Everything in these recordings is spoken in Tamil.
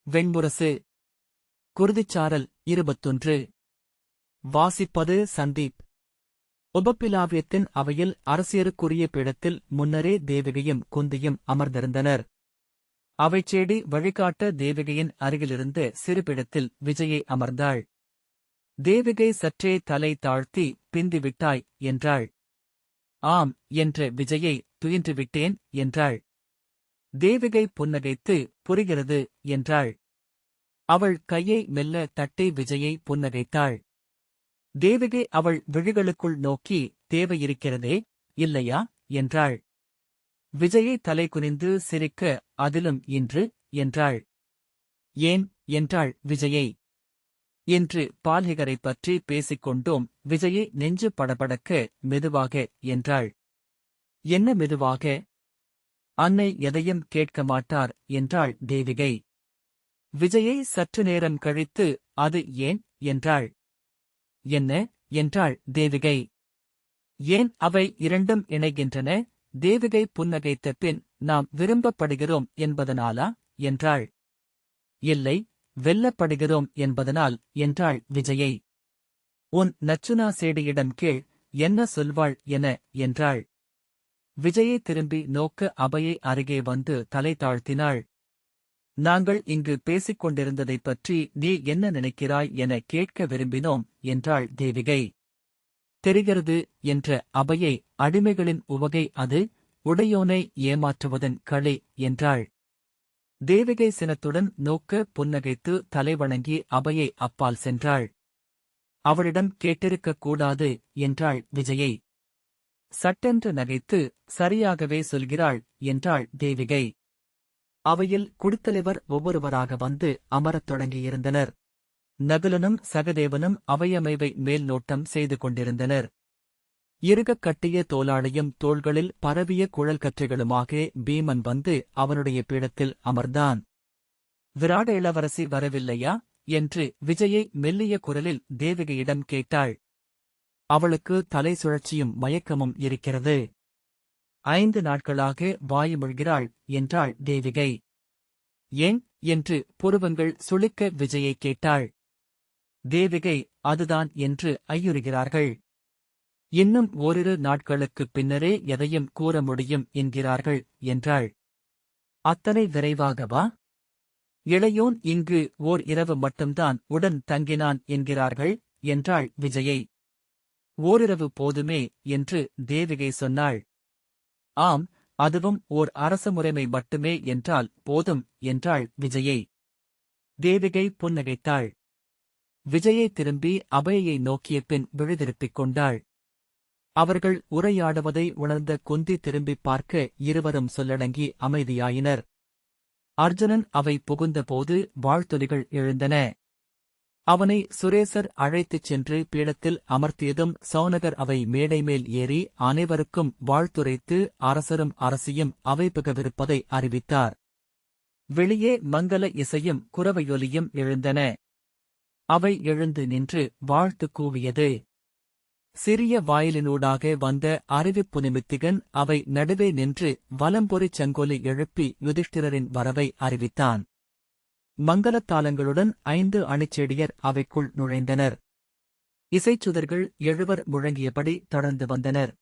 வெண்முரசு. குருதிச்சாரல் 21. வாசிப்பது சந்தீப். உபப்பிலாவியத்தின் அவையில் அரசியருக்குரிய பீடத்தில் முன்னரே தேவிகையும் குந்தியும் அமர்ந்திருந்தனர். அவைச்சேடி வழிகாட்ட தேவிகையின் அருகிலிருந்து சிறுபிடத்தில் விஜயை அமர்ந்தாள். தேவிகை சற்றே தலை தாழ்த்தி பிந்திவிட்டாய் என்றாள். ஆம் என்ற விஜயை துயின்றுவிட்டேன் என்றாள். தேவிகை புன்னகைத்து புரிகிறது என்றாள். அவள் கையை மெல்ல தட்டி விஜயை புன்னகைத்தாள். தேவிகை அவள் விழிகளுக்குள் நோக்கி தேவையிருக்கிறதே இல்லையா என்றாள். விஜயை தலை குனிந்து சிரிக்க அதிலும் இன்று என்றாள். ஏன் என்றாள் விஜயை. இன்று பால்ஹிகரைப் பற்றி பேசிக்கொண்டோம். விஜயை நெஞ்சு படபடக்க மெதுவாக என்றாள். என்ன மெதுவாக? அன்னை எதையும் கேட்க மாட்டார் என்றாள் தேவிகை. விஜயை சற்று நேரம் கழித்து அது ஏன் என்றாள். என்ன என்றாள் தேவிகை. ஏன் அவை இரண்டும் இணைகின்றன? தேவிகை புன்னகைத்த பின் நாம் விரும்பப்படுகிறோம் என்பதனாலா என்றாள். இல்லை, வெல்லப்படுகிறோம் என்பதனால் என்றாள் விஜயை. உன் நச்சுனா சேடியிடம் கேள், என்ன சொல்வாள் என என்றாள். விஜயை திரும்பி நோக்க அபயை அருகே வந்து தலை தாழ்த்தினாள். நாங்கள் இங்கு பேசிக் கொண்டிருந்ததைப் பற்றி நீ என்ன நினைக்கிறாய் என கேட்க விரும்பினோம் என்றாள் தேவிகை. தெரிகிறது என்ற அபயை. அடிமைகளின் உவகை அது, உடையோனை ஏமாற்றுவதன் களி என்றாள். தேவிகை சினத்துடன் நோக்க புன்னகைத்து தலைவணங்கி அபயை அப்பால் சென்றாள். அவளிடம் கேட்டிருக்கக் கூடாது என்றாள் விஜயை. சட்டென்று நகைத்து சரியாகவே சொல்கிறாள் என்றாள் தேவிகை. அவையில் குடித்தலைவர் ஒவ்வொருவராக வந்து அமரத் தொடங்கியிருந்தனர். நகுலனும் சகதேவனும் அவையமைவை மேல் நோட்டம் செய்து கொண்டிருந்தனர். இறுகக் கட்டிய தோளாளையும் தோள்களில் பரவிய குழல் கற்றைகளுமாக பீமன் வந்து அவனுடைய பீடத்தில் அமர்ந்தான். விராட இளவரசி வரவில்லையா என்று விஜயை மெல்லிய குரலில் தேவிகையிடம் கேட்டாள். அவளுக்கு தலை சுழற்சியும் மயக்கமும் இருக்கிறது. 5 நாட்களாக வாயுமொழ்கிறாள் என்றாள் தேவிகை. ஏன் என்று புருவங்கள் சுளிக்க விஜயை கேட்டாள். தேவிகை அதுதான் என்று ஐயுறுகிறார்கள். இன்னும் ஓரிரு நாட்களுக்குப் பின்னரே எதையும் கூற முடியும் என்கிறார்கள் என்றாள். அத்தனை விரைவாகவா? இளையோன் இங்கு ஓர் இரவு மட்டும்தான் உடன் தங்கினான் என்கிறார்கள் என்றாள் விஜயை. ஓரிரவு போதுமே என்று தேவிகை சொன்னாள். ஆம், அதுவும் ஓர் அரசமுறைமை மட்டுமே என்றால் போதும் என்றாள் விஜயை. தேவிகை புன்னகைத்தாள். விஜயை திரும்பி அபயை நோக்கிய பின் விழிதிருப்பிக் கொண்டாள். அவர்கள் உரையாடுவதை உணர்ந்த குந்தி திரும்பிப் பார்க்க இருவரும் சொல்லடங்கி அமைதியாயினர். அர்ஜுனன் அவை புகுந்தபோது வாழ்த்தொலிகள் எழுந்தன. அவனை சுரேசர் அழைத்துச் சென்று பீடத்தில் அமர்த்தியதும் சௌனகர் அவை மேடை மேல் ஏறி அனைவருக்கும் வாழ்த்துரைத்து அரசரும் அரசியும் அவை புகவிருப்பதை அறிவித்தார். வெளியே மங்கல இசையும் குரவையொலியும் எழுந்தன. அவை எழுந்து நின்று வாழ்த்து கூவியது. சிறிய வாயிலினூடாக வந்த அறிவிப்பு நிமித்திகன் அவை நடுவே நின்று வலம்பொறிச் சங்கொலி எழுப்பி யுதிஷ்டிரரின் வரவை அறிவித்தான். மங்கலத்தாளங்களுடன் 5 அணிச்செடியர் அவைக்குள் நுழைந்தனர். இசைச்சுதர்கள் 7 முழங்கியபடி தொடர்ந்து வந்தனர்.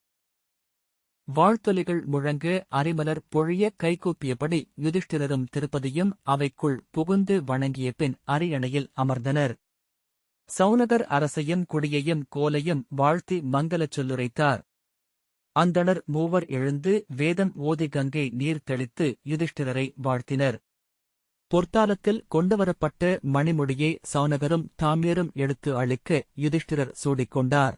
வாழ்த்தொலிகள் முழங்க அரிமலர் பொழிய கைகூப்பியபடி யுதிஷ்டிரரும் திருப்பதியும் அவைக்குள் புகுந்து வணங்கிய பின் அரியணையில் அமர்ந்தனர். சௌனகர் அரசையும் குடியையும் கோலையும் வாழ்த்தி மங்கலச் சொல்லுரைத்தார். அந்தணர் 3 எழுந்து வேதம் ஓதி கங்கை நீர் தெளித்து யுதிஷ்டிரரை வாழ்த்தினர். பொற்தாலத்தில் கொண்டுவரப்பட்ட மணிமுடியை சௌனகரும் தாமியரும் எடுத்து அளிக்க யுதிஷ்டிரர் சூடிக்கொண்டார்.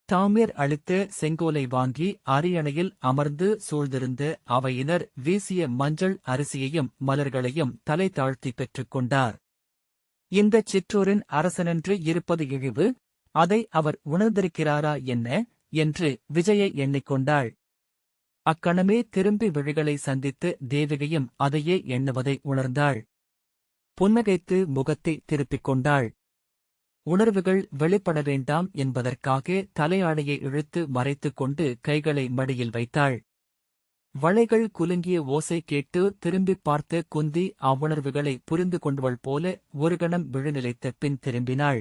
தாமியர் அளித்த செங்கோலை வாங்கி அரியணையில் அமர்ந்து சூழ்ந்திருந்த அவையினர் வீசிய மஞ்சள் அரிசியையும் மலர்களையும் தலை தாழ்த்தி பெற்றுக் கொண்டார். இந்தச் சிற்றூரின் அரசனென்று இருப்பது இழிவு, அதை அவர் உணர்ந்திருக்கிறாரா என்ன என்று விஜயை எண்ணிக்கொண்டாள். அக்கணமே திரும்பி விழிகளை சந்தித்து தேவிகையும் அதையே எண்ணுவதை உணர்ந்தாள். புன்னகைத்து முகத்தை திருப்பிக் கொண்டாள். உணர்வுகள் வெளிப்பட வேண்டாம் என்பதற்காக தலையாடையை இழுத்து மறைத்துக் கொண்டு கைகளை மடியில் வைத்தாள். வளைகள் குலுங்கிய ஓசை கேட்டு திரும்பிப் பார்த்த குந்தி அவ்வுணர்வுகளை புரிந்து கொண்டவள் போல ஒரு கணம் விழுநிலைத்த பின் திரும்பினாள்.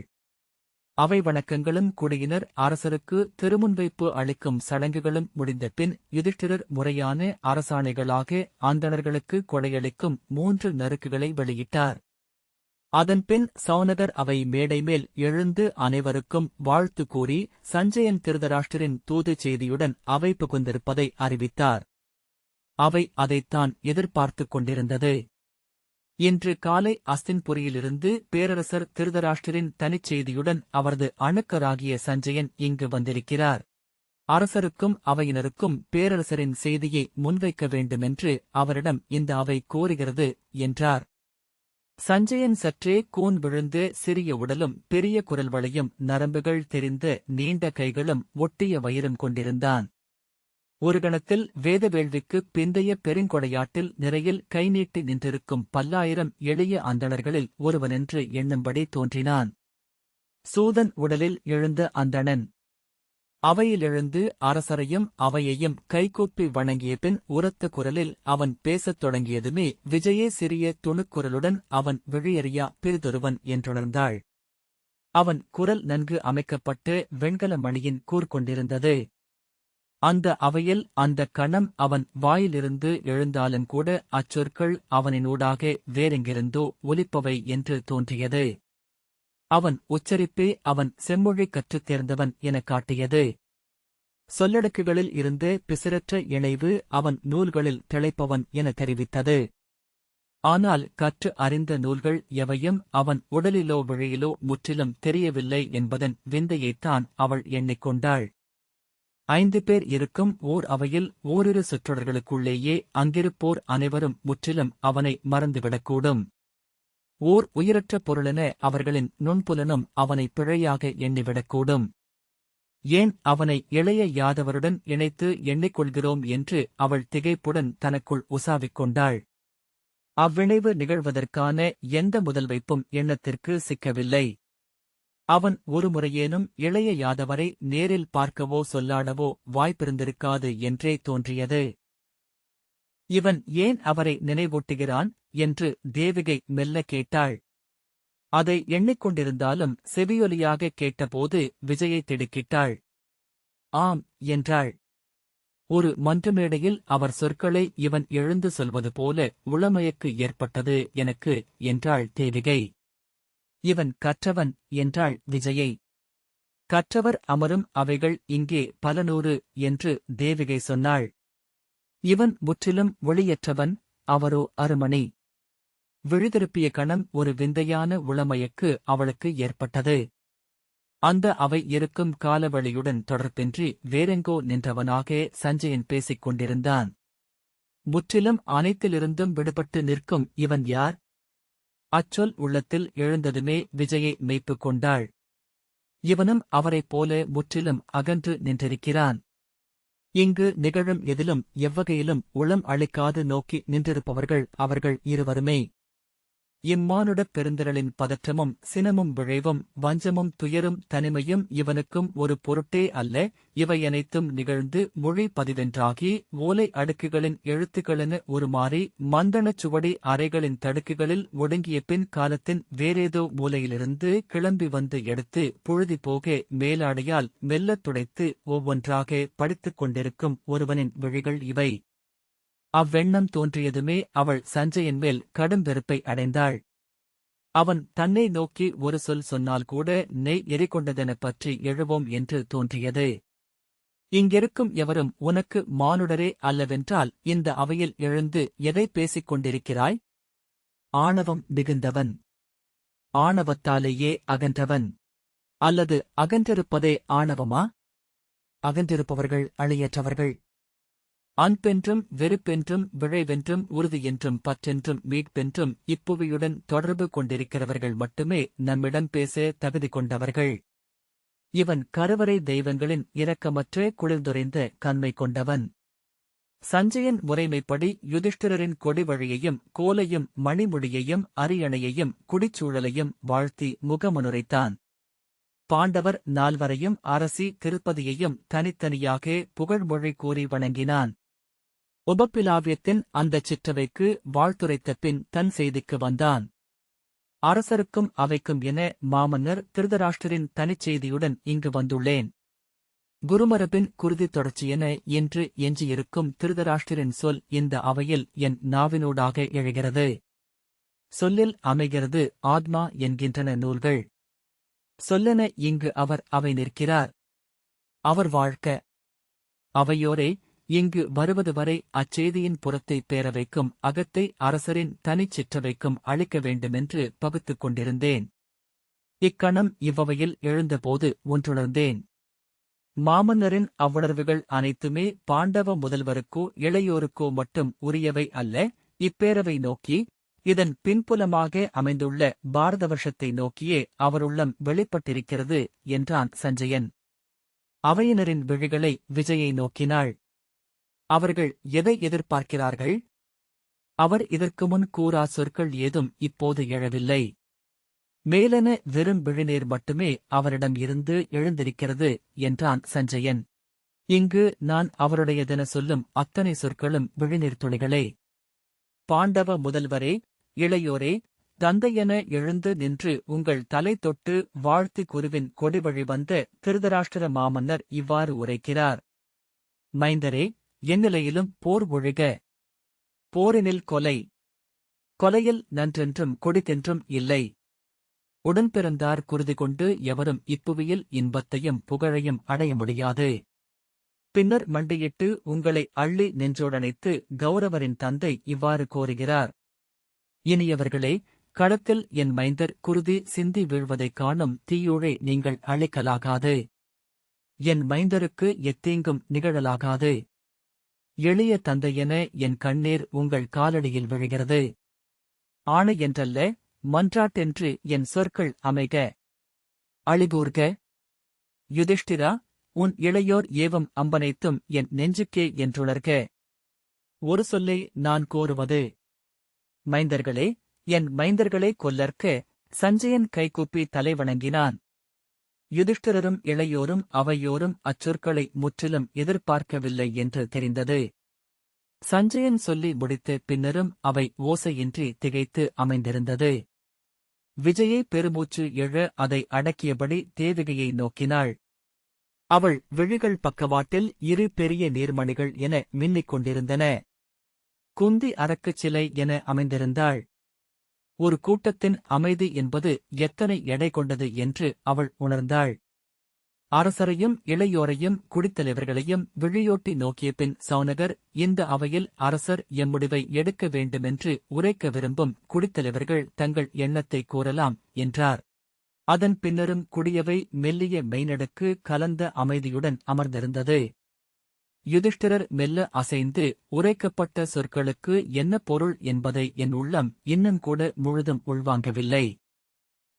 அவை வணக்கங்களும் குடியினர் அரசருக்கு திருமுன்வைப்பு அளிக்கும் சடங்குகளும் முடிந்த பின் யுதிஷ்டிரர் முறையான அரசாணைகளாக அந்தணர்களுக்கு கொடையளிக்கும் 3 நறுக்குகளை வெளியிட்டார். அதன்பின் சௌனகர் அவை மேடைமேல் எழுந்து அனைவருக்கும் வாழ்த்து கூறி சஞ்சயன் திருதராஷ்டிரின் தூதுச் செய்தியுடன் அவை புகுந்திருப்பதை அறிவித்தார். அவை அதைத்தான் எதிர்பார்த்துக் கொண்டிருந்தது. இன்று காலை அஸ்தின்புரியிலிருந்து பேரரசர் திருதராஷ்டிரின் தனிச் செய்தியுடன் அவரது அணுக்கராகிய சஞ்சயன் இங்கு வந்திருக்கிறார். அரசருக்கும் அவையினருக்கும் பேரரசரின் செய்தியை முன்வைக்க வேண்டுமென்று அவரிடம் இந்த அவை கோருகிறது என்றார். சஞ்சயன் சற்றே கூன் விழுந்த சிறிய உடலும் பெரிய குரல் வளையும் நரம்புகள் தெரிந்த நீண்ட கைகளும் ஒட்டிய வயிறும் கொண்டிருந்தான். ஒரு கணத்தில் வேத வேள்விக்குப் பிந்தைய பெருங்கொடையாட்டில் நிறையில் கை நீட்டி நின்றிருக்கும் 10,000 எளிய அந்தணர்களில் ஒருவனென்று எண்ணும்படி தோன்றினான். சூதன் உடலில் எழுந்த அந்தணன் அவையில் எழுந்து அரசரையும் அவையையும் கைகூப்பி வணங்கிய பின் உரத்த குரலில் அவன் பேசத் தொடங்கியதுமே விஜயே சிறிய துணுக்குரலுடன் அவன் விழியறியா பிறிதொருவன் என்றுணர்ந்தாள். அவன் குரல் நன்கு அமைக்கப்பட்டு வெண்கல மணியின் கூர்கொண்டிருந்தது. அந்த அவையில் அந்த கணம் அவன் வாயிலிருந்து எழுந்தாலும் கூட அச்சொற்கள் அவனினூடாக வேறெங்கிருந்தோ ஒலிப்பவை என்று தோன்றியது. அவன் உச்சரிப்பே அவன் செம்மொழி கற்றுத் தேர்ந்தவன் எனக் காட்டியது. சொல்லடக்குகளில் இருந்து பிசிறற்ற இணைவு அவன் நூல்களில் திளைப்பவன் என தெரிவித்தது. ஆனால் கற்று அறிந்த நூல்கள் எவையும் அவன் உடலிலோ விழியிலோ முற்றிலும் தெரியவில்லை என்பதன் விந்தையைத்தான் அவள் எண்ணிக்கொண்டாள். 5 பேர் இருக்கும் ஓர் அவையில் ஓரிரு சொற்றொடர்களுக்குள்ளேயே அங்கிருப்போர் அனைவரும் முற்றிலும் அவனை மறந்துவிடக்கூடும். ஓர் உயிரற்ற பொருளென அவர்களின் நுண்புலனும் அவனை பிழையாக எண்ணிவிடக்கூடும். ஏன் அவனை இளைய யாதவருடன் இணைத்து எண்ணிக்கொள்கிறோம் என்று அவள் திகைப்புடன் தனக்குள் உசாவிக் கொண்டாள். அவ்விணைவு நிகழ்வதற்கான எந்த முதல்வைப்பும் எண்ணத்திற்கு சிக்கவில்லை. அவன் ஒருமுறையேனும் இளைய யாதவரை நேரில் பார்க்கவோ சொல்லாடவோ வாய்ப்பிருந்திருக்காது என்றே தோன்றியது. இவன் ஏன் அவரை நினைவூட்டுகிறான் என்று தேவிகை மெல்ல கேட்டாள். அதை எண்ணிக்கொண்டிருந்தாலும் செவியொலியாக கேட்டபோது விஜயை திடுக்கிட்டாள். ஆம் என்றாள். ஒரு மன்றமேடையில் அவர் சொற்களை இவன் எழுந்து சொல்வது போல உளமயக்கு ஏற்பட்டது எனக்கு என்றாள் தேவிகை. இவன் கற்றவன் என்றாள் விஜயை. கற்றவர் அமரும் அவைகள் இங்கே பல நூறு என்று தேவிகை சொன்னாள். இவன் முற்றிலும் ஒளியற்றவன், அவரோ அருமணி. விழிதிருப்பிய கணம் ஒரு விந்தையான உளமயக்கு அவளுக்கு ஏற்பட்டது. அந்த அவை இருக்கும் காலவழியுடன் தொடர்பின்றி வேறெங்கோ நின்றவனாக சஞ்சயன் பேசிக் கொண்டிருந்தான். முற்றிலும் அனைத்திலிருந்தும் விடுபட்டு நிற்கும் இவன் யார்? அச்சொல் உள்ளத்தில் எழுந்ததுமே விஜயை மெய்ப்புக் கொண்டாள். இவனும் அவரைப் போல முற்றிலும் அகன்று நின்றிருக்கிறான். இங்கு நிகழும் எதிலும் எவ்வகையிலும் உளம் அளிக்காது நோக்கி நின்றிருப்பவர்கள் அவர்கள் இருவருமே. இம்மானுடப் பெருந்திரளின் பதற்றமும் சினமும் விழைவும் வஞ்சமும் துயரும் தனிமையும் இவனுக்கும் ஒரு பொருட்டே அல்ல. இவையனைத்தும் நிகழ்ந்து மொழி பதிவென்றாகி ஓலை அடுக்குகளின் எழுத்துக்களென உருமாறி மந்தணச் சுவடி அறைகளின் தடுக்குகளில் ஒடுங்கிய பின் காலத்தின் வேறேதோ மூலையிலிருந்து கிளம்பி வந்து எடுத்து புழுதி போக மேலாடையால் மெல்லத் துடைத்து ஒவ்வொன்றாக படித்துக் கொண்டிருக்கும் ஒருவனின் விழிகள் இவை. அவ்வெண்ணம் தோன்றியதுமே அவள் சஞ்சயன் மேல் கடும் வெறுப்பை அடைந்தாள். அவன் தன்னை நோக்கி ஒரு சொல் சொன்னால் கூட நெய் எரிகொண்டதெனப் பற்றி எழுவோம் என்று தோன்றியது. இங்கிருக்கும் எவரும் உனக்கு மானுடரே அல்லவென்றால் இந்த அவையில் எழுந்து எதை பேசிக் கொண்டிருக்கிறாய்? ஆணவம் மிகுந்தவன். ஆணவத்தாலேயே அகன்றவன். அல்லது அகன்றிருப்பதே ஆணவமா? அகன்றிருப்பவர்கள் அழியற்றவர்கள். அன்பென்றும் வெறுப்பென்றும் விழைவென்றும் உறுதியென்றும் பற்றென்றும் மீட்பென்றும் இப்புவியுடன் தொடர்பு கொண்டிருக்கிறவர்கள் மட்டுமே நம்மிடம் பேச தகுதி கொண்டவர்கள். இவன் கருவறை தெய்வங்களின் இரக்கமற்ற குளிர்ந்துரைந்த கண்மை கொண்டவன். சஞ்சயன் முறைமைப்படி யுதிஷ்டிரரின் கொடிவழியையும் கோலையும் மணிமுடியையும் அரியணையையும் குடிச்சூழலையும் வாழ்த்தி முகமுனுரைத்தான். பாண்டவர் 4வரையும் அரசி திருப்பதியையும் தனித்தனியாக புகழ்மொழி கூறி வணங்கினான். உபப்பிலாவியத்தின் அந்தச் சிற்றவைக்கு வாழ்த்துரைத்த பின் தன் செய்திக்கு வந்தான். அரசருக்கும் அவைக்கும் என மாமன்னர் திருதராஷ்டிரின் தனிச் செய்தியுடன் இங்கு வந்துள்ளேன். குருமரபின் குருதி தொடர்ச்சியென இன்று எஞ்சியிருக்கும் திருதராஷ்டிரின் சொல் இந்த அவையில் என் நாவினூடாக எழுகிறது. சொல்லில் அமைகிறது ஆத்மா என்கின்றன நூல்கள். சொல்லென இங்கு அவர் அவை நிற்கிறார். அவர் வாழ்க்க. அவையோரே இங்கு வருவது வரை அச்செய்தியின் புறத்தை பேரவைக்கும் அகத்தை அரசரின் தனிச் சிற்றவைக்கும் அளிக்க வேண்டுமென்று பகுத்துக் கொண்டிருந்தேன். இக்கணம் இவ்வவையில் எழுந்தபோது ஒன்றுணர்ந்தேன். மாமன்னரின் அவ்வுணர்வுகள் அனைத்துமே பாண்டவ முதல்வருக்கோ இளையோருக்கோ மட்டும் உரியவை அல்ல, இப்பேரவை நோக்கி, இதன் பின்புலமாக அமைந்துள்ள பாரத வருஷத்தை நோக்கியே அவருள்ளம் வெளிப்பட்டிருக்கிறது என்றான் சஞ்சயன். அவையினரின் விழிகளை விஜயை நோக்கினாள். அவர்கள் எதை எதிர்பார்க்கிறார்கள்? அவர் இதற்கு முன் கூறா சொற்கள் ஏதும் இப்போது எழவில்லை. மேலென வெறும் விழிநீர் மட்டுமே அவரிடம் இருந்து எழுந்திருக்கிறது என்றான் சஞ்சயன். இங்கு நான் அவருடையதென சொல்லும் அத்தனை சொற்களும் விழிநீர் துளிகளே. பாண்டவ முதல்வரே, இளையோரே, தந்தையென எழுந்து நின்று உங்கள் தலை தொட்டு வாழ்த்தி குருவின் கொடிவழி வந்த திருதராஷ்டிர மாமன்னர் இவ்வாறு உரைக்கிறார். மைந்தரே, எந்நிலையிலும் போர் ஒழிக. போரினில் கொலை. கொலையில் நன்றென்றும் கொடித்தென்றும் இல்லை. உடன்பிறந்தார் குருதி கொண்டு எவரும் இப்புவியில் இன்பத்தையும் புகழையும் அடைய முடியாது. பின்னர் மண்டியிட்டு உங்களை அள்ளி நெஞ்சோடனைத்து கௌரவரின் தந்தை இவ்வாறு கோருகிறார். இனியவர்களே, களத்தில் என் மைந்தர் குருதி சிந்தி வீழ்வதைக் காணும் தீயோழை நீங்கள் அழிக்கலாகாது. என் மைந்தருக்கு எத்தீங்கும் நிகழலாகாது. எளிய தந்தையென என் கண்ணீர் உங்கள் காலடியில் விழுகிறது. ஆணை என்றல்ல, மன்றாட்டென்று என் சொற்கள் அமைக. அழிகூர்க. யுதிஷ்டிரா, உன் இளையோர் ஏவம் அம்பனைத்தும் என் நெஞ்சுக்கே என்றுணர்க. ஒரு சொல்லை நான் கோருவது. மைந்தர்களே, என் மைந்தர்களை கொல்லற்க. சஞ்சயன் கைகூப்பி தலை வணங்கினான். யுதிஷ்டிரரும் இளையோரும் அவையோரும் அச்சொற்களை முற்றிலும் எதிர்பார்க்கவில்லை என்று தெரிந்தது. சஞ்சயன் சொல்லி முடித்த பின்னரும் அவை ஓசையின்றி திகைத்து அமைந்திருந்தது. விஜயை பெருமூச்சு எழ அதை அடக்கியபடி தேவிகையை நோக்கினாள். அவள் விழிகள் பக்கவாட்டில் இரு பெரிய நீர்மணிகள் என மின்னிக் கொண்டிருந்தன. குந்தி அரக்குச் சிலை என அமைந்திருந்தாள். ஒரு கூட்டத்தின் அமைதி என்பது எத்தனை எடை கொண்டது என்று அவள் உணர்ந்தாள். அரசரையும் இளையோரையும் குடித்தலைவர்களையும் விழியோட்டி நோக்கிய பின் சௌனகர், இந்த அவையில் அரசர் எம்முடிவை எடுக்க வேண்டுமென்று உரைக்க விரும்பும் குடித்தலைவர்கள் தங்கள் எண்ணத்தை கூறலாம் என்றார். அதன் பின்னரும் குடியவை மெல்லிய மெய்நடுக்கு கலந்த அமைதியுடன் அமர்ந்திருந்தது. யுதிஷ்டிரர் மெல்ல அசைந்து உரைக்கப்பட்ட சொற்களுக்கு என்ன பொருள் என்பதை என் உள்ளம் இன்னும் கூட முழுதும் உள்வாங்கவில்லை.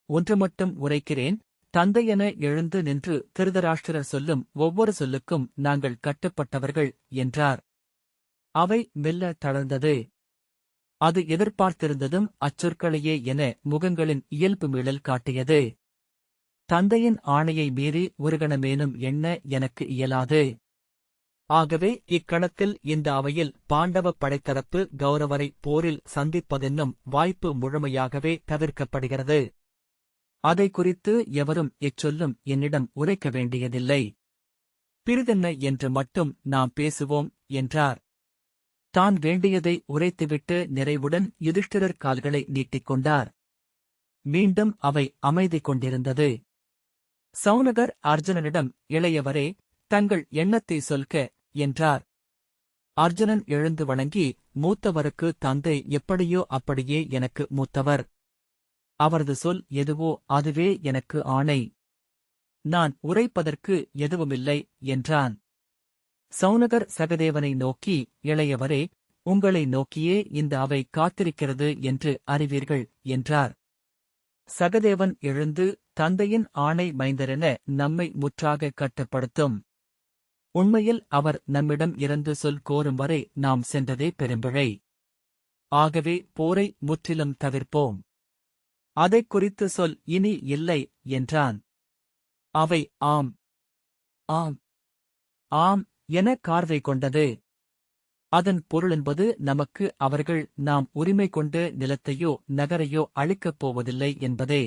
ஒன்று மட்டும் உரைக்கிறேன். தந்தையென எழுந்து நின்று திருதராஷ்டிரர் சொல்லும் ஒவ்வொரு சொல்லுக்கும் நாங்கள் கட்டுப்பட்டவர்கள் என்றார். அவை மெல்ல தளர்ந்தது. அது எதிர்பார்த்திருந்ததும் அச்சொற்களையே என முகங்களின் இயல்பு மீளல் காட்டியது. தந்தையின் ஆணையை மீறி ஒரு கணமேனும் எண்ண எனக்கு இயலாது. ஆகவே இக்கணத்தில் இந்த அவையில் பாண்டவ படைத்தரப்பு கௌரவரை போரில் சந்திப்பதென்னும் வாய்ப்பு முழுமையாகவே தவிர்க்கப்படுகிறது. அதை குறித்து எவரும் எச்சொல்லும் என்னிடம் உரைக்க வேண்டியதில்லை. பிறிதென்ன என்று மட்டும் நாம் பேசுவோம் என்றார். தான் வேண்டியதை உரைத்துவிட்டு நிறைவுடன் யுதிஷ்டிரர் கால்களை நீட்டிக்கொண்டார். மீண்டும் அவை அமைதி கொண்டிருந்தது. சௌனகர் அர்ஜுனனிடம், இளையவரே, தங்கள் எண்ணத்தை சொல்க என்றார். அர்ஜுனன் எழுந்து வணங்கி, மூத்தவருக்கு தந்தை எப்படியோ அப்படியே எனக்கு மூத்தவர். அவரது சொல் எதுவோ அதுவே எனக்கு ஆணை. நான் உரைப்பதற்கு எதுவுமில்லை என்றான். சௌனகர் சகதேவனை நோக்கி, இளையவரே, உங்களை நோக்கியே இந்த அவை காத்திருக்கிறது என்று அறிவீர்கள் என்றார். சகதேவன் எழுந்து, தந்தையின் ஆணை மைந்தரென நம்மை முற்றாக கட்டுப்படுத்தும். உண்மையில் அவர் நம்மிடம் இறந்து சொல் கோரும் வரை நாம் சென்றதே பெரும்பிழை. ஆகவே போரை முற்றிலும் தவிர்ப்போம். அதைக் குறித்து சொல் இனி இல்லை என்றான். அவை ஆம், ஆம், ஆம் என கார்வை கொண்டது. அதன் பொருளென்பது நமக்கு அவர்கள் நாம் உரிமை கொண்டு நிலத்தையோ நகரையோ அளிக்கப் போவதில்லை என்பதே.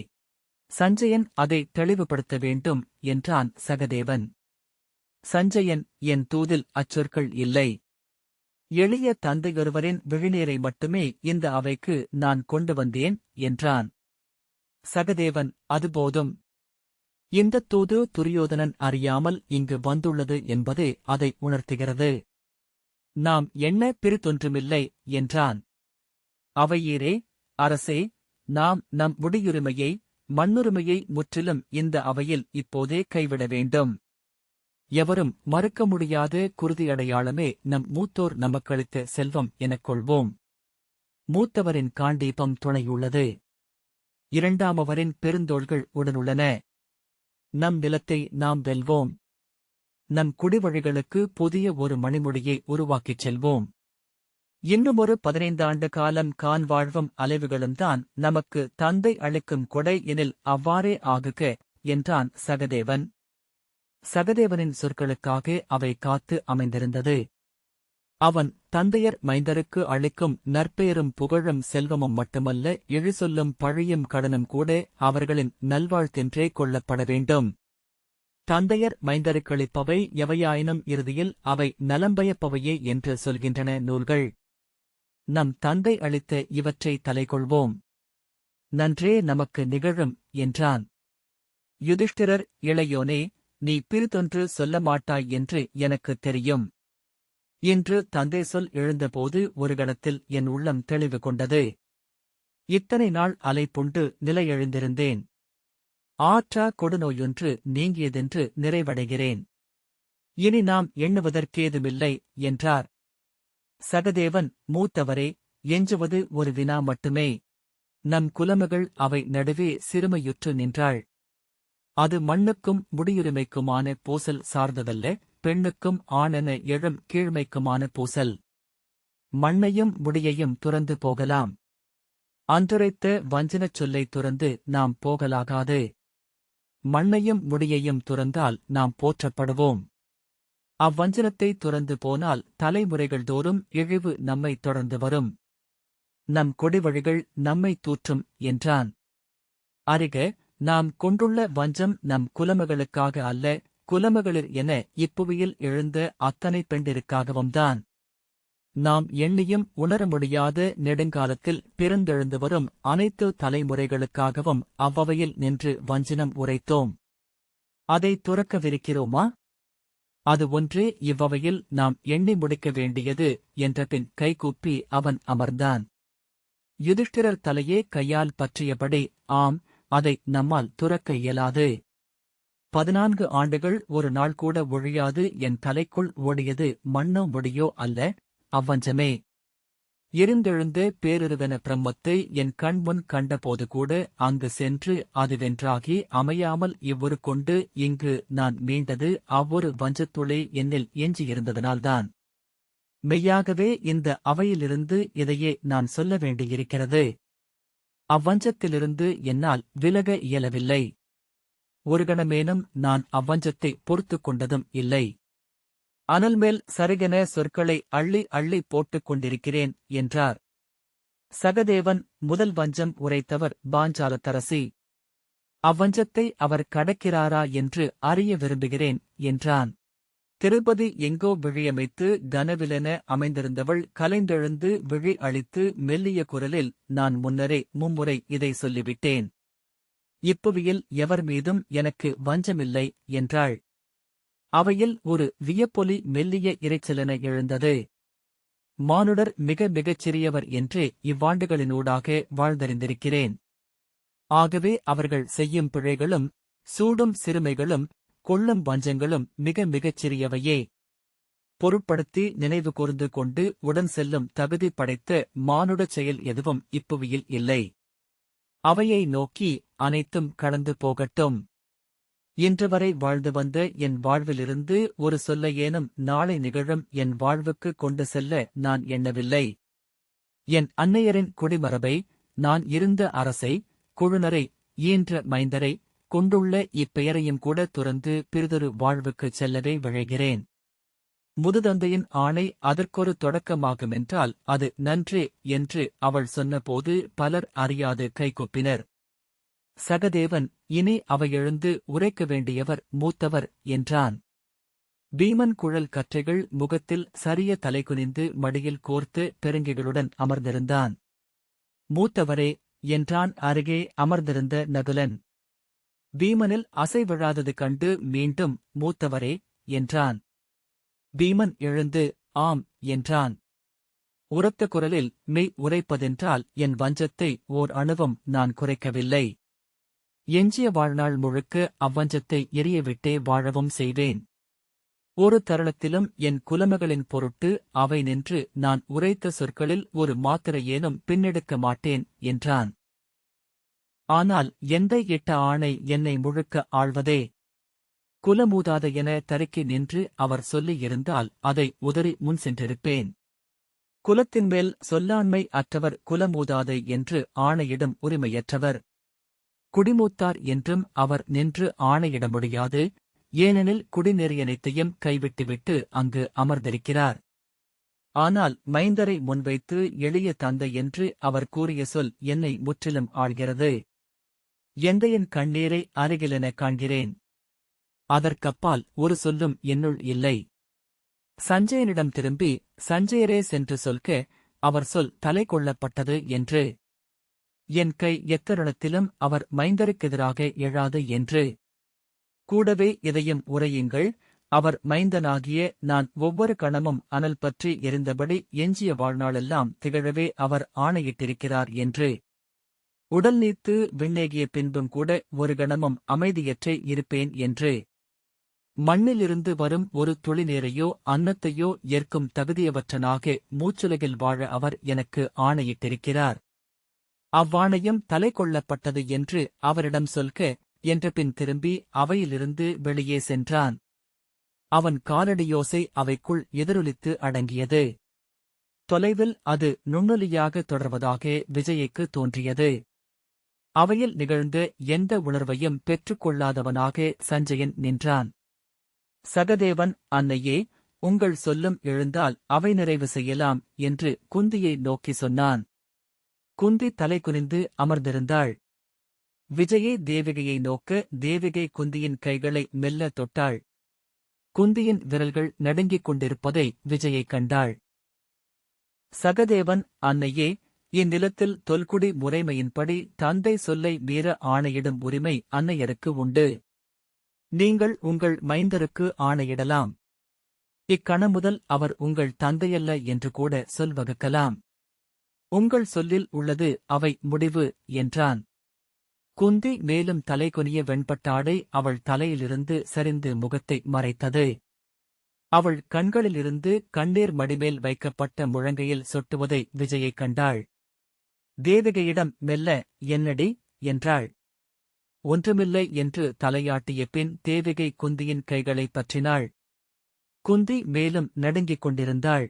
சஞ்சயன் அதை தெளிவுபடுத்த வேண்டும் என்றான் சகதேவன். சஞ்சயன், என் தூதில் அச்சொற்கள் இல்லை. எளிய தந்தையொருவரின் விழிநீரை மட்டுமே இந்த அவைக்கு நான் கொண்டு வந்தேன் என்றான். சகதேவன், அது போதும். இந்தத் தூது துரியோதனன் அறியாமல் இங்கு வந்துள்ளது என்பதே அதை உணர்த்துகிறது. நாம் என்ன பிரித்தொன்றுமில்லை என்றான். அவையீரே, அரசே, நாம் நம் முடியுரிமையை மண்ணுரிமையை முற்றிலும் இந்த அவையில் இப்போதே கைவிட வேண்டும். எவரும் மறுக்க முடியாத குருதியடையாளமே நம் மூத்தோர் நமக்களித்த செல்வம் எனக் கொள்வோம். மூத்தவரின் காண்டீபம் துணையுள்ளது. இரண்டாமவரின் பெருந்தோள்கள் உடனுள்ளன. நம் நிலத்தை நாம் வெல்வோம். நம் குடிவழிகளுக்கு புதிய ஒரு மணிமுடியை உருவாக்கிச் செல்வோம். இன்னுமொரு 15 ஆண்டு காலம் கான் வாழ்வும் அலைவுகளும்தான் நமக்கு தந்தை அளிக்கும் கொடை எனில் அவ்வாறே ஆகுக என்றான் சகதேவன். சகதேவனின் சொற்களுக்காக அவை காத்து அமைந்திருந்தது. அவன் தந்தையர் மைந்தருக்கு அளிக்கும் நற்பெயரும் புகழும் செல்வமும் மட்டுமல்ல, இழிசொல்லும் பழியும் கடனும் கூட அவர்களின் நல்வாழ்த்தென்றே கொள்ளப்பட வேண்டும். தந்தையர் மைந்தருக்களிப்பவை எவையாயினும் இறுதியில் அவை நலம்பயப்பவையே என்று சொல்கின்றன நூல்கள். நம் தந்தை அளித்த இவற்றை தலைகொள்வோம். நன்றே நமக்கு நிகழும் என்றான். யுதிஷ்டிரர், இளையோனே, நீ பிரிதொன்று சொல்ல மாட்டாய் என்று எனக்குத் தெரியும். இன்று தந்தை சொல் எழுந்தபோது ஒரு கணத்தில் என் உள்ளம் தெளிவு கொண்டது. இத்தனை நாள் அலைப்புண்டு நிலையெழுந்திருந்தேன். ஆற்றா கொடுநோயொன்று நீங்கியதென்று நிறைவடைகிறேன். இனி நாம் எண்ணுவதற்கேதுமில்லை என்றார். சகதேவன், மூத்தவரே, எஞ்சுவது ஒரு வினா மட்டுமே. நம் குலமகள் அவை நடுவே சிறுமையுற்று நின்றாள். அது மண்ணுக்கும் முடியுரிமைக்குமான பூசல் சார்ந்ததல்ல, பெண்ணுக்கும் ஆணென எழும் கீழ்மைக்குமான பூசல். மண்ணையும் முடியையும் துறந்து போகலாம். அன்றுரைத்த வஞ்சனச் சொல்லைத் துறந்து நாம் போகலாகாது. மண்ணையும் முடியையும் துறந்தால் நாம் போற்றப்படுவோம். அவ்வஞ்சனத்தை துறந்து போனால் தலைமுறைகள் தோறும் இழிவு நம்மை தொடர்ந்து வரும். நம் கொடிவழிகள் நம்மை தூற்றும் என்றான். அறிக, நாம் கொண்டுள்ள வஞ்சம் நம் குலமகளுக்காக அல்ல, குலமகளிர் என இப்புவியில் எழுந்த அத்தனை பெண்டிருக்காகவும்தான். நாம் எண்ணியும் உணர முடியாத நெடுங்காலத்தில் பிறந்தெழுந்து வரும் அனைத்து தலைமுறைகளுக்காகவும் அவ்வவையில் நின்று வஞ்சினம் உரைத்தோம். அதை துறக்கவிருக்கிறோமா? அது ஒன்றே இவ்வவையில் நாம் எண்ணி முடிக்க வேண்டியது என்றபின் கைகூப்பி அவன் அமர்ந்தான். யுதிஷ்டிரர் தலையே கையால் பற்றியபடி, ஆம், அதை நம்மால் துறக்க இயலாது. 14 ஆண்டுகள் ஒரு நாள் கூட ஒழியாது என் தலைக்குள் ஓடியது மண்ணோ முடியோ அல்ல, அவ்வஞ்சமே. எரிந்தெழுந்த பேருருவென பிரம்மத்தை என் கண்முன் கண்டபோது கூட அங்கு சென்று அது வென்றாகி அமையாமல் இவ்வொரு கொண்டு இங்கு நான் மீண்டது அவ்வொரு வஞ்சத்துளே என்னில் எஞ்சியிருந்ததனால்தான். மெய்யாகவே இந்த அவையிலிருந்து இதையே நான் சொல்ல வேண்டியிருக்கிறது. அவ்வஞ்சத்திலிருந்து என்னால் விலக இயலவில்லை. ஒரு கணமேனும் நான் அவ்வஞ்சத்தை பொறுத்துக் கொண்டதும் இல்லை. அனல்மேல் சருகென சொற்களை அள்ளி அள்ளி போட்டுக் கொண்டிருக்கிறேன் என்றார். சகதேவன், முதல் வஞ்சம் உரைத்தவர் பாஞ்சாலத்தரசி. அவ்வஞ்சத்தை அவர் கடக்கிறாரா என்று அறிய விரும்புகிறேன் என்றான். திருப்பதி எங்கோ விழியமைத்து கனவிலென அமைந்திருந்தவள் கலைந்தெழுந்து விழி அளித்து மெல்லிய குரலில், நான் முன்னரே மும்முறை இதை சொல்லிவிட்டேன். இப்புவியில் எவர் மீதும் எனக்கு வஞ்சமில்லை என்றாள். அவையில் ஒரு வியப்பொலி மெல்லிய இரைச்சலென எழுந்தது. மானுடர் மிக மிகச் சிறியவர் என்றே இவ்வாண்டுகளினூடாக வாழ்ந்தறிந்திருக்கிறேன். ஆகவே அவர்கள் செய்யும் பிழைகளும் சூடும் சிறுமைகளும் கொள்ளும் வஞ்சங்களும் மிக மிகச் சிறியவையே. பொருட்படுத்தி நினைவு கூர்ந்து கொண்டு உடன் செல்லும் தகுதி படைத்த மானுடச் செயல் எதுவும் இப்புவியில் இல்லை. அவையை நோக்கி அனைத்தும் கடந்து போகட்டும். இன்று வரை வாழ்ந்து வந்த என் வாழ்விலிருந்து ஒரு சொல்லையேனும் நாளை நிகழும் என் வாழ்வுக்கு கொண்டு செல்ல நான் எண்ணவில்லை. என் அன்னையரின் குடிமரபை, நான் இருந்த அரசை, குழுனரை, ஈன்ற மைந்தரை, கொண்டுள்ள இப்பெயரையும் கூட துறந்து பிறிதொரு வாழ்வுக்குச் செல்லவே விழைகிறேன். முதுதந்தையின் ஆணை அதற்கொரு தொடக்கமாகுமென்றால் அது நன்றே என்று அவள் சொன்னபோது பலர் அறியாது கைகொப்பினர். சகதேவன், இனி அவை எழுந்து உரைக்க வேண்டியவர் மூத்தவர் என்றான். பீமன் குழல் கற்றைகள் முகத்தில் சரிய தலைகுனிந்து மடியில் கோர்த்து பெருங்கிகளுடன் அமர்ந்திருந்தான். மூத்தவரே என்றான் அருகே அமர்ந்திருந்த நகுலன். பீமனில் அசைவிழாதது கண்டு மீண்டும் மூத்தவரே என்றான். பீமன் எழுந்து ஆம் என்றான். உரத்த குரலில் மெய் உரைப்பதென்றால் என் வஞ்சத்தை ஓர் அணுவும் நான் குறைக்கவில்லை. எஞ்சிய வாழ்நாள் முழுக்க அவ்வஞ்சத்தை எரியவிட்டே வாழவும் செய்வேன். ஒரு தருணத்திலும் என் குலமகளின் பொருட்டு அவை நின்று நான் உரைத்த சொற்களில் ஒரு மாத்திரையேனும் பின்னெடுக்க மாட்டேன் என்றான். ஆனால் எந்தை இட்ட ஆணை என்னை முழுக்க ஆள்வதே. குலமூதாத என தருக்கி நின்று அவர் சொல்லியிருந்தால் அதை உதறி முன் சென்றிருப்பேன். குலத்தின்மேல் சொல்லாண்மை அற்றவர் குலமூதாதை என்று ஆணையிடும் உரிமையற்றவர். குடிமூத்தார் என்றும் அவர் நின்று ஆணையிட முடியாது. ஏனெனில் குடிநெறியனைத்தையும் கைவிட்டுவிட்டு அங்கு அமர்ந்திருக்கிறார். ஆனால் மைந்தரை முன்வைத்து எளிய தந்தை என்று அவர் கூறிய சொல் என்னை முற்றிலும் ஆள்கிறது. எந்தையின் கண்ணீரை அருகிலென காண்கிறேன். அதற்கப்பால் ஒரு சொல்லும் என்னுள் இல்லை. சஞ்சயனிடம் திரும்பி சஞ்சயரே சென்று சொல்க, அவர் சொல் தலை கொள்ளப்பட்டது என்று. என் கை எத்தருணத்திலும் அவர் மைந்தருக்கெதிராக எழாது என்று. கூடவே இதையும் உரையுங்கள், அவர் மைந்தனாகிய நான் ஒவ்வொரு கணமும் அனல் பற்றி எரிந்தபடி எஞ்சிய வாழ்நாளெல்லாம் திகழவே அவர் ஆணையிட்டிருக்கிறார் என்று. உடல் நீத்து விண்ணேகிய பின்பும் கூட ஒரு கணமும் அமைதியற்றே இருப்பேன் என்று. மண்ணிலிருந்து வரும் ஒரு துளி நீரையோ அன்னத்தையோ ஏற்கும் தகுதியவற்றனாக மூச்சுலகில் வாழ அவர் எனக்கு ஆணையிட்டிருக்கிறார். அவ்வாணையம் தலை கொள்ளப்பட்டது என்று அவரிடம் சொல்க என்ற பின் திரும்பி அவையிலிருந்து வெளியே சென்றான். அவன் காலடியோசை அவைக்குள் எதிரொலித்து அடங்கியது. தொலைவில் அது நுண்ணொலியாக தொடர்வதாக விஜய்க்கு தோன்றியது. அவையில் நிகழ்ந்த எந்த உணர்வையும் பெற்றுக்கொள்ளாதவனாக சஞ்சயன் நின்றான். சகதேவன், அன்னையே, உங்கள் சொல்லும் எழுந்தால் அவை நிறைவு செய்யலாம் என்று குந்தியை நோக்கி சொன்னான். குந்தி தலை குனிந்து அமர்ந்திருந்தாள். விஜயை தேவிகையை நோக்க தேவிகை குந்தியின் கைகளை மெல்ல தொட்டாள். குந்தியின் விரல்கள் நடுங்கிக் கொண்டிருப்பதை விஜயை கண்டாள். சகதேவன், அன்னையே, இந்நிலத்தில் தொல்குடி முறைமையின்படி தந்தை சொல்லை மீற ஆணையிடும் உரிமை அன்னையருக்கு உண்டு. நீங்கள் உங்கள் மைந்தருக்கு ஆணையிடலாம். இக்கணமுதல் அவர் உங்கள் தந்தையல்ல என்று கூட சொல்வகுக்கலாம். உங்கள் சொல்லில் உள்ளது அவை முடிவு என்றான். குந்தி மேலும் தலைகுனிய வெண்பட்டாடை அவள் தலையிலிருந்து சரிந்து முகத்தை மறைத்தது. அவள் கண்களிலிருந்து கண்ணீர் மடிமேல் வைக்கப்பட்ட முழங்கையில் சொட்டுவதை விஜயை கண்டாள். தேவிகையிடம் மெல்ல, என்னடி என்றாள். ஒன்றுமில்லை என்று தலையாட்டிய பின் தேவிகை குந்தியின் கைகளை பற்றினாள். குந்தி மேலும் நடுங்கிக் கொண்டிருந்தாள்.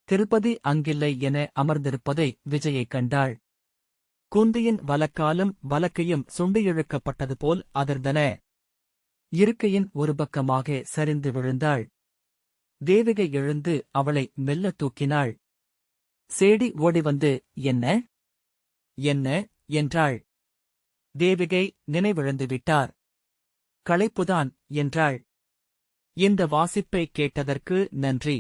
திருப்பதி அங்கில்லை என அமர்ந்திருப்பதை விஜயை கண்டாள். குந்தியின் வலக்காலும் வலக்கையும் சுண்டியிழுக்கப்பட்டது போல் அதிர்ந்தன. இருக்கையின் ஒரு பக்கமாக சரிந்து விழுந்தாள். தேவிகை எழுந்து அவளை மெல்ல தூக்கினாள். சேடி ஓடிவந்து, என்ன என்ன என்றாள். தேவிகை நினைவிழந்துவிட்டார். களைப்புதான் என்றாள். இந்த வாசிப்பை கேட்டதற்கு நன்றி.